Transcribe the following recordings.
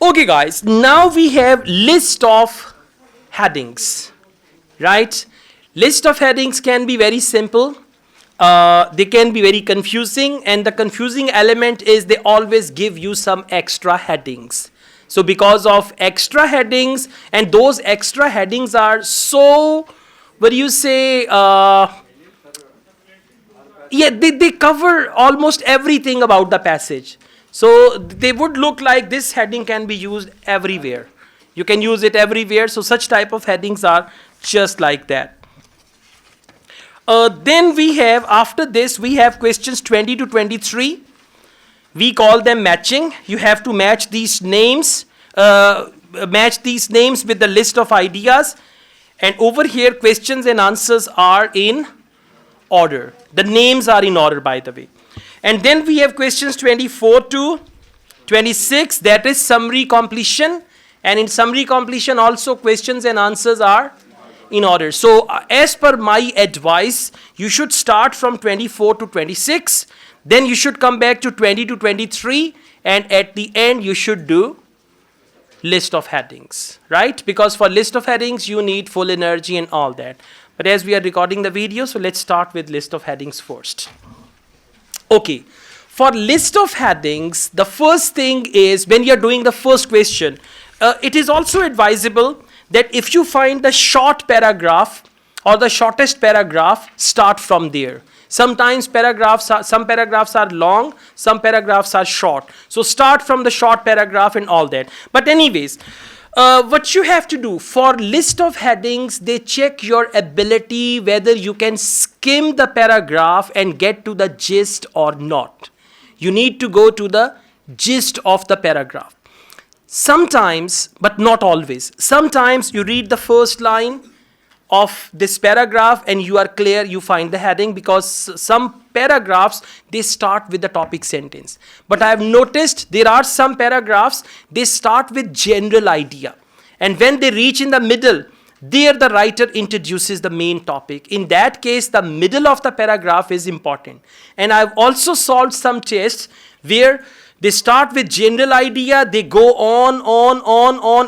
Okay guys, now we have list of headings, right? List of headings can be very simple. They can be very confusing, and the confusing element is they always give you some extra headings. So because of extra headings, and those extra headings are so, what do you say, yeah, they cover almost everything about the passage. So they would look like this heading can be used everywhere. You can use it everywhere. So such type of headings are just like that. Then we have, after this, we have questions 20 to 23. We call them matching. You have to match these names, with the list of ideas. And over here, questions and answers are in order. The names are in order, by the way. And then we have questions 24 to 26, that is summary completion. And in summary completion also questions and answers are in order. So as per my advice, you should start from 24 to 26. Then you should come back to 20 to 23. And at the end, you should do list of headings, right? Because for list of headings, you need full energy and all that. But as we are recording the video, so let's start with list of headings first. Okay, for list of headings, the first thing is when you're doing the first question, it is also advisable that if you find the short paragraph or the shortest paragraph, start from there. Sometimes some paragraphs are long, some paragraphs are short. So start from the short paragraph and all that. But anyways, what you have to do for list of headings, they check your ability whether you can skim the paragraph and get to the gist or not. You need to go to the gist of the paragraph. Sometimes, but not always, sometimes you read the first line of this paragraph and you are clear, you find the heading, because some paragraphs, they start with the topic sentence. But I have noticed there are some paragraphs, they start with general idea. And when they reach in the middle, there the writer introduces the main topic. In that case, the middle of the paragraph is important. And I've also solved some tests where they start with general idea, they go on.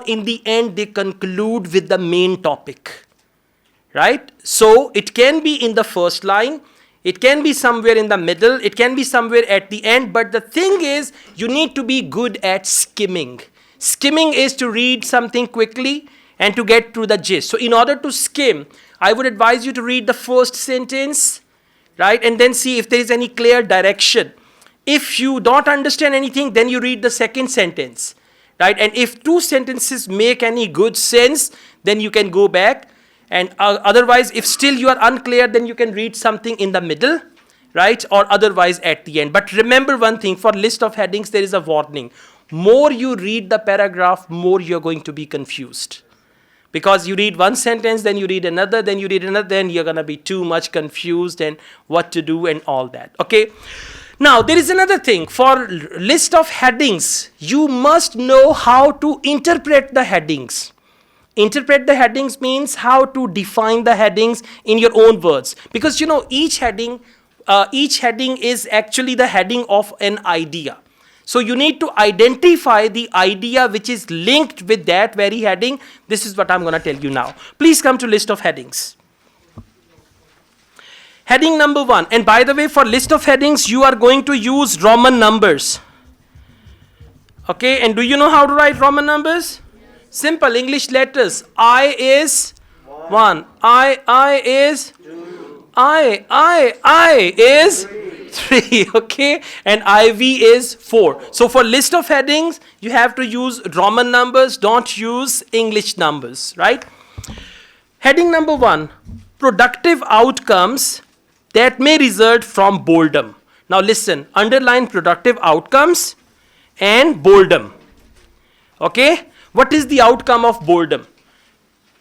In the end, they conclude with the main topic. Right? So it can be in the first line, it can be somewhere in the middle, it can be somewhere at the end, but the thing is, you need to be good at skimming. Skimming is to read something quickly and to get through the gist. So in order to skim, I would advise you to read the first sentence, right? And then see if there is any clear direction. If you don't understand anything, then you read the second sentence, right? And if two sentences make any good sense, then you can go back. And otherwise, if still you are unclear, then you can read something in the middle, right? Or otherwise at the end. But remember one thing, for list of headings, there is a warning. More you read the paragraph, more you're going to be confused. Because you read one sentence, then you read another, then you read another, then you're going to be too much confused and what to do and all that, okay? Now, there is another thing. For list of headings, you must know how to interpret the headings. Interpret the headings means how to define the headings in your own words. Because you know, each heading is actually the heading of an idea. So you need to identify the idea which is linked with that very heading. This is what I'm going to tell you now. Please come to list of headings. Heading number 1. And by the way, for list of headings, you are going to use Roman numbers. Okay, and do you know how to write Roman numbers? Simple English letters. I is 1. I is 2. I is 3. Okay. And IV is 4. So for list of headings, you have to use Roman numbers. Don't use English numbers. Right. Heading number 1. Productive outcomes that may result from boredom. Now listen. Underline productive outcomes and boredom. Okay. What is the outcome of boredom?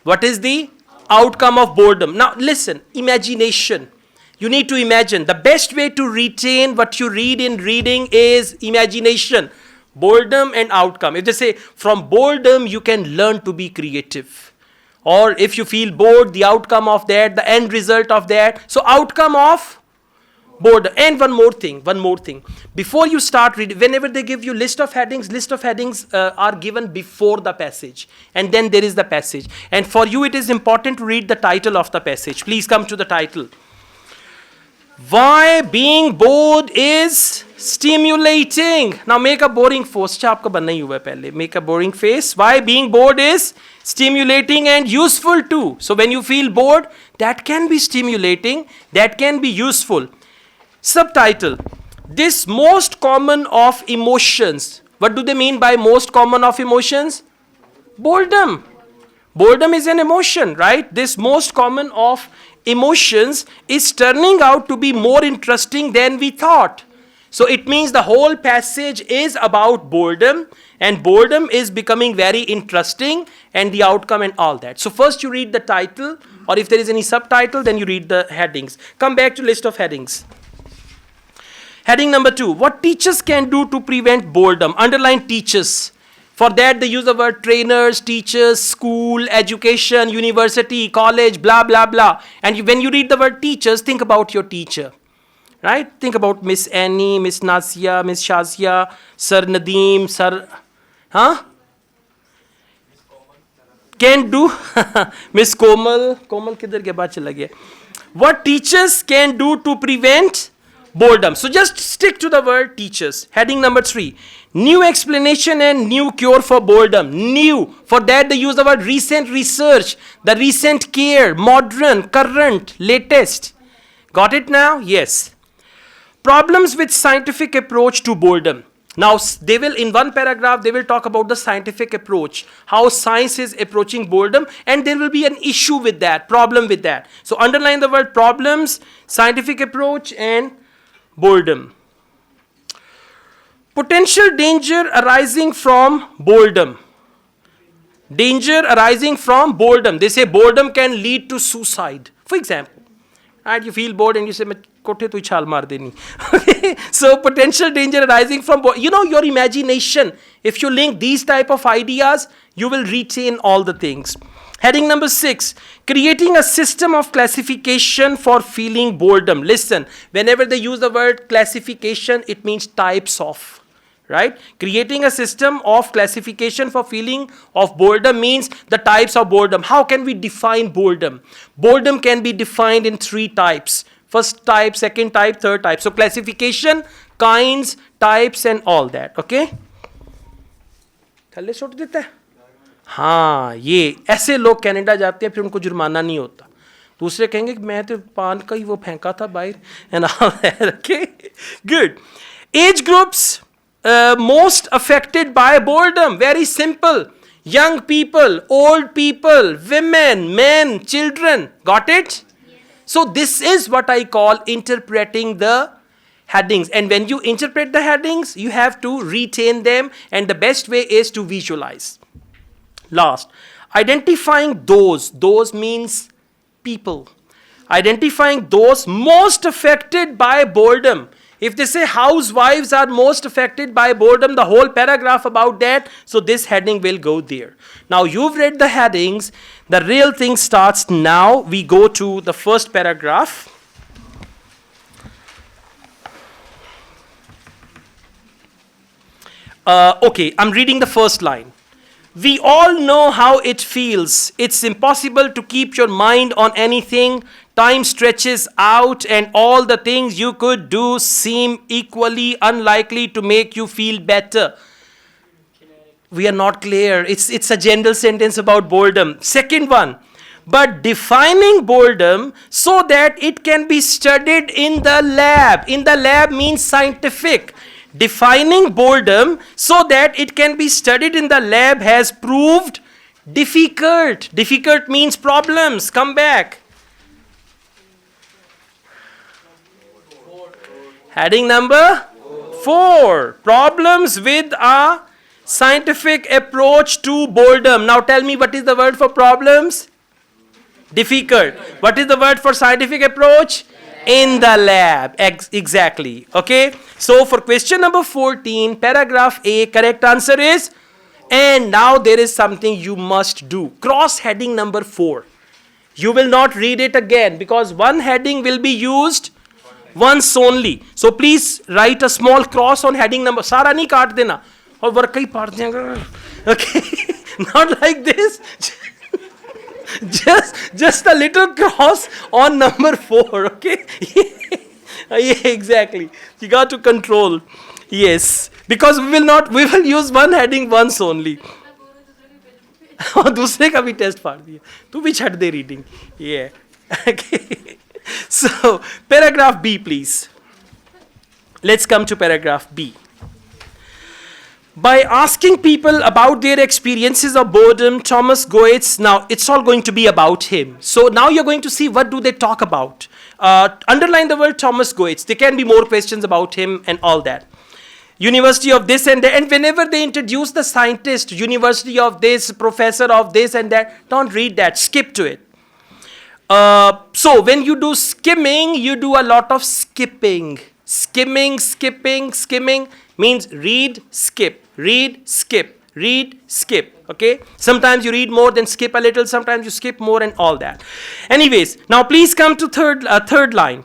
What is the outcome of boredom? Now listen, imagination. You need to imagine. The best way to retain what you read in reading is imagination. Boredom and outcome. If they say from boredom you can learn to be creative. Or if you feel bored, the outcome of that, the end result of that. So outcome of Boredom. And one more thing. Before you start reading, whenever they give you list of headings are given before the passage. And then there is the passage. And for you, it is important to read the title of the passage. Please come to the title. Why being bored is stimulating. Now make a boring face. आपका बनना ही हुआ है पहले. Make a boring face. Why being bored is stimulating and useful too. So when you feel bored, that can be stimulating, that can be useful. Subtitle. This most common of emotions. What do they mean by most common of emotions? Boredom. Boredom is an emotion, right? This most common of emotions is turning out to be more interesting than we thought. So it means the whole passage is about boredom, and boredom is becoming very interesting, and the outcome and all that. So first you read the title, or if there is any subtitle, then you read the headings. Come back to list of headings. Heading number 2, what teachers can do to prevent boredom. Underline teachers. For that they use the word trainers, teachers, school, education, university, college, blah, blah, blah. And when you read the word teachers, think about your teacher. Right? Think about Miss Annie, Miss Nasia, Miss Shazia, Sir Nadeem, Sir... Huh? Can do... Miss Komal. Komal kidhar ke baad chala gaya. What teachers can do to prevent boredom. So just stick to the word teachers. Heading number 3. New explanation and new cure for boredom. New. For that they use the word recent research. The recent care. Modern. Current. Latest. Got it now? Yes. Problems with scientific approach to boredom. Now they will, in one paragraph, they will talk about the scientific approach. How science is approaching boredom, and there will be an issue with that, problem with that. So underline the word problems, scientific approach, and boredom. Potential danger arising from boredom. Danger arising from boredom. They say boredom can lead to suicide. For example, right, you feel bored and you say, कोठे तो छाल मार देनी. Okay, so potential danger arising from, your imagination. If you link these type of ideas, you will retain all the things. Heading number 6, creating a system of classification for feeling boredom. Listen, whenever they use the word classification, it means types of. Right? Creating a system of classification for feeling of boredom means the types of boredom. How can we define boredom? Boredom can be defined in 3 types. First type, second type, third type. So classification, kinds, types and all that. Okay? थल्ले छोड़ देता है? हाँ, ये ऐसे लोग Canada जाते हैं फिर उनको जुर्माना नहीं होता. दूसरे कहेंगे कि मैं तो पान का ही वो फेंका था बाहर and all that. Okay? Good. Age groups most affected by boredom. Very simple. Young people, old people, women, men, children. Got it? So this is what I call interpreting the headings. And when you interpret the headings, you have to retain them. And the best way is to visualize. Last, identifying those. Those means people. Identifying those most affected by boredom. If they say housewives are most affected by boredom, the whole paragraph about that, so this heading will go there. Now you've read the headings. The real thing starts now. We go to the first paragraph. Okay, I'm reading the first line. We all know how it feels. It's impossible to keep your mind on anything. Time stretches out and all the things you could do seem equally unlikely to make you feel better. We are not clear. It's a general sentence about boredom. Second one. But defining boredom so that it can be studied in the lab. In the lab means scientific. Defining boredom so that it can be studied in the lab has proved difficult. Difficult means problems. Come back. Heading number 4. Problems with a scientific approach to boredom. Now tell me, what is the word for problems? Difficult. What is the word for scientific approach? In the lab. Exactly. Okay. So for question number 14, paragraph A, correct answer is, and now there is something you must do. Cross heading number 4. You will not read it again because one heading will be used once only. So please write a small cross on heading number. सारा नहीं काट देना और work ही पाट देंगे. Okay, not like this. just a little cross on number 4. Okay. Yeah, exactly. You got to control. Yes, because we will use one heading once only. और दूसरे का भी टेस्ट फाड़ दिया. तू भी छट दे reading. Yeah. Okay. So paragraph B, please. Let's come to paragraph B. By asking people about their experiences of boredom, Thomas Goetz, now it's all going to be about him. So now you're going to see what do they talk about. Underline the word Thomas Goetz. There can be more questions about him and all that. University of this and that. And whenever they introduce the scientist, university of this, professor of this and that, don't read that. Skip to it. So when you do skimming, you do a lot of skipping. Skimming means read, skip, read, skip, read, skip. Okay? Sometimes you read more, then skip a little. Sometimes you skip more and all that. Anyways, now please come to third line.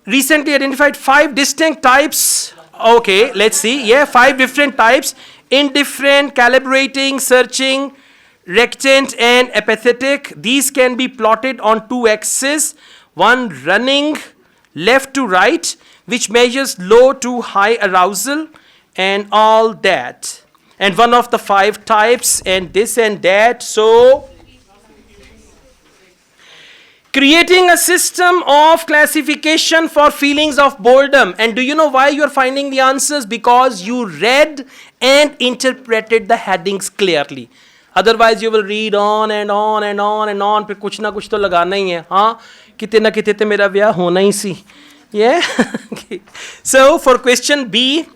Recently identified 5 distinct types. Okay, let's see. Yeah, 5 different types. Indifferent, calibrating, searching, rectant and apathetic. These can be plotted on 2 axes. One running left to right, which measures low to high arousal and all that. And one of the 5 types and this and that. So, creating a system of classification for feelings of boredom. And do you know why you are finding the answers? Because you read and interpreted the headings clearly. Otherwise, you will read on and on and on and on. फिर कुछ ना कुछ तो लगाना ही है. हाँ, किते ना किते तो मेरा ब्याह होना ही सी. Yeah. Okay. So for question B,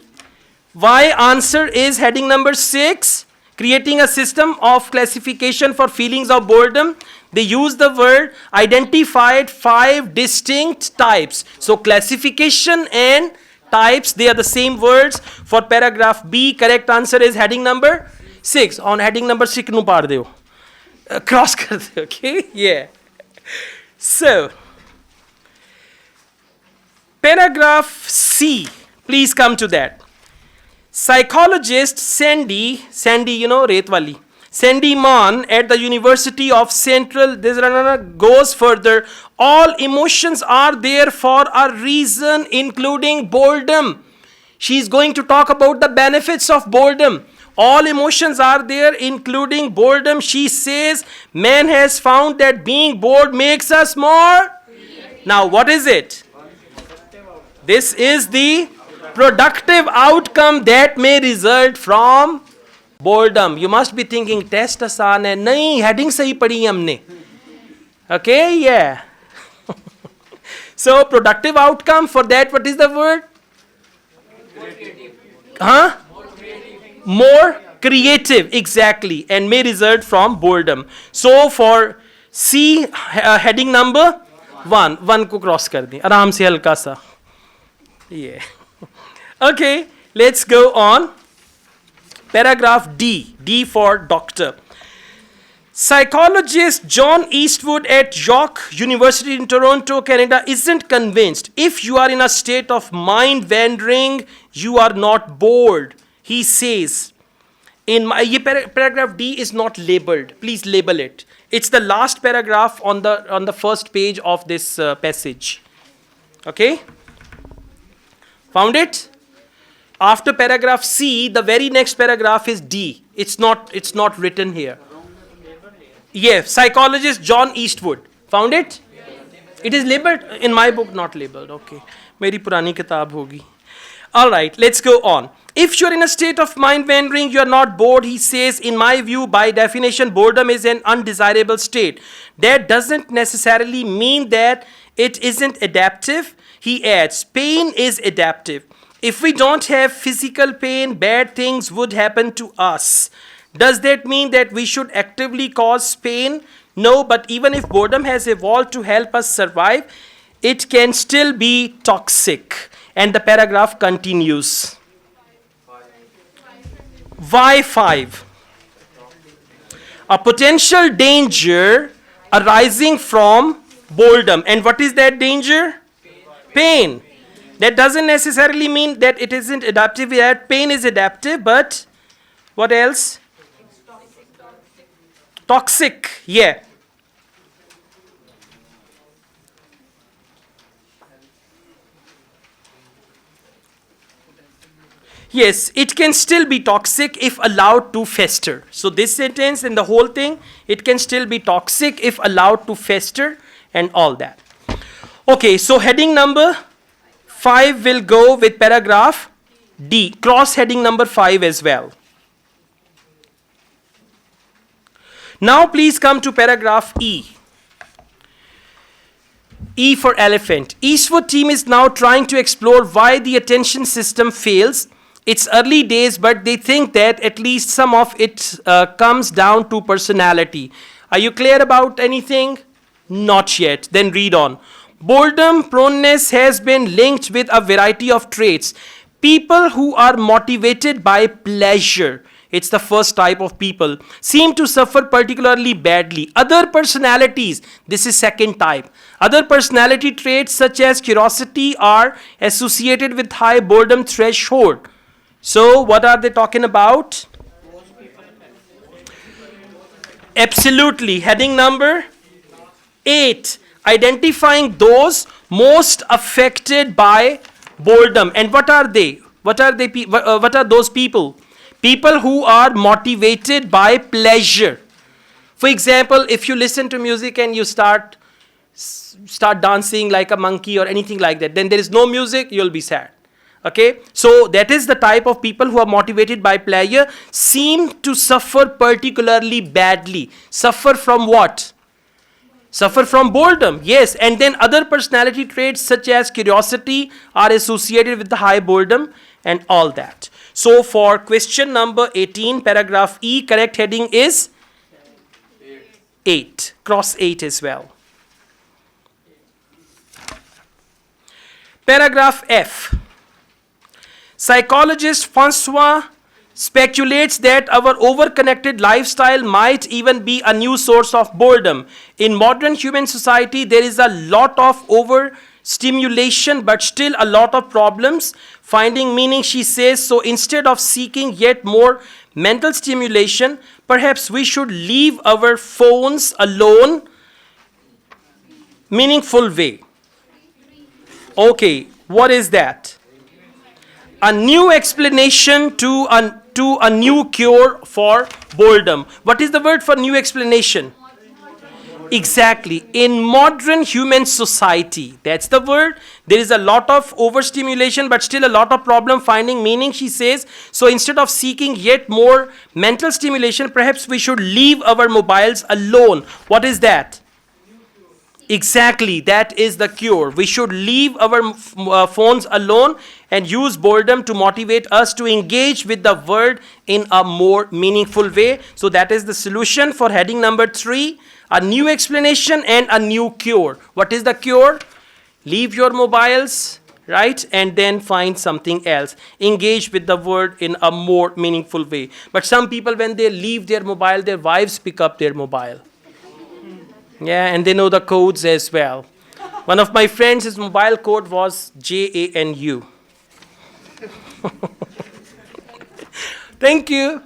why answer is heading number 6. Creating a system of classification for feelings of boredom. They use the word identified 5 distinct types. So classification and types, they are the same words. For paragraph B, correct answer is heading number 6. On heading number 6 nu paar deo. Cross kar deo, okay? Yeah. So, paragraph C, please come to that. Psychologist Sandy, you know, Retwali. Sandy Mann at the University of Central, this goes further. All emotions are there for a reason, including boredom. She is going to talk about the benefits of boredom. All emotions are there, including boredom. She says, man has found that being bored makes us more. Now, what is it? This is the productive outcome that may result from boredom. You must be thinking, test आसान है. नहीं, heading सही पढ़ी हमने. Okay, yeah. So, productive outcome, for that, what is the word? Huh? More creative, exactly, and may result from boredom. So, for C, heading number 1 को cross कर दें. आराम से हल्का सा. Yeah. Okay, let's go on. Paragraph D for doctor. Psychologist John Eastwood at York University in Toronto, Canada, isn't convinced if you are in a state of mind wandering, you are not bored. He says, paragraph D is not labeled. Please label it. It's the last paragraph on the first page of this passage. Okay? Found it? After paragraph C, the very next paragraph is D. It's not written here. Yes, psychologist John Eastwood. Found it? It is labeled in my book, not labeled. Okay. मेरी पुरानी किताब होगी. All right, let's go on. If you're in a state of mind wandering, you're not bored, he says. In my view, by definition, boredom is an undesirable state. That doesn't necessarily mean that it isn't adaptive. He adds, pain is adaptive. If we don't have physical pain, bad things would happen to us. Does that mean that we should actively cause pain? No, but even if boredom has evolved to help us survive, it can still be toxic. And the paragraph continues. Why 5? A potential danger arising from boredom. And what is that danger? Pain. That doesn't necessarily mean that it isn't adaptive, that pain is adaptive, but what else? Toxic, yeah. Yes, it can still be toxic if allowed to fester. So this sentence and the whole thing, it can still be toxic if allowed to fester and all that. Okay, so heading number 5 will go with paragraph D. Cross heading number 5 as well. Now please come to paragraph E. E for elephant. Eastwood team is now trying to explore why the attention system fails. It's early days, but they think that at least some of it comes down to personality. Are you clear about anything? Not yet. Then read on. Boredom proneness has been linked with a variety of traits. People who are motivated by pleasure, it's the first type of people, seem to suffer particularly badly. Other personalities, this is second type. Other personality traits such as curiosity are associated with high boredom threshold. So what are they talking about? Absolutely. Heading number 8. Identifying those most affected by boredom. And what are they? What are those people? People who are motivated by pleasure. For example, if you listen to music and you start dancing like a monkey or anything like that, then there is no music, you'll be sad. Okay, so that is the type of people who are motivated by pleasure, seem to suffer particularly badly. Suffer from what? Suffer from boredom, yes. And then other personality traits such as curiosity are associated with the high boredom and all that. So for question number 18, paragraph E, correct heading is 8. Cross 8 as well. Paragraph F. Psychologist Francois speculates that our overconnected lifestyle might even be a new source of boredom. In modern human society, there is a lot of overstimulation, but still a lot of problems finding meaning, she says. So instead of seeking yet more mental stimulation, perhaps we should leave our phones alone. Meaningful way. Okay, what is that? A new explanation to a new cure for boredom. What is the word for new explanation? Exactly. In modern human society, that's the word. There is a lot of overstimulation, but still a lot of problem finding meaning, she says. So instead of seeking yet more mental stimulation, perhaps we should leave our mobiles alone. What is that? Exactly, that is the cure. We should leave our phones alone and use boredom to motivate us to engage with the world in a more meaningful way. So that is the solution for heading number 3, a new explanation and a new cure. What is the cure? Leave your mobiles, right? And then find something else. Engage with the world in a more meaningful way. But some people, when they leave their mobile, their wives pick up their mobile. Yeah, and they know the codes as well. One of my friends, his mobile code was JANU. Thank you.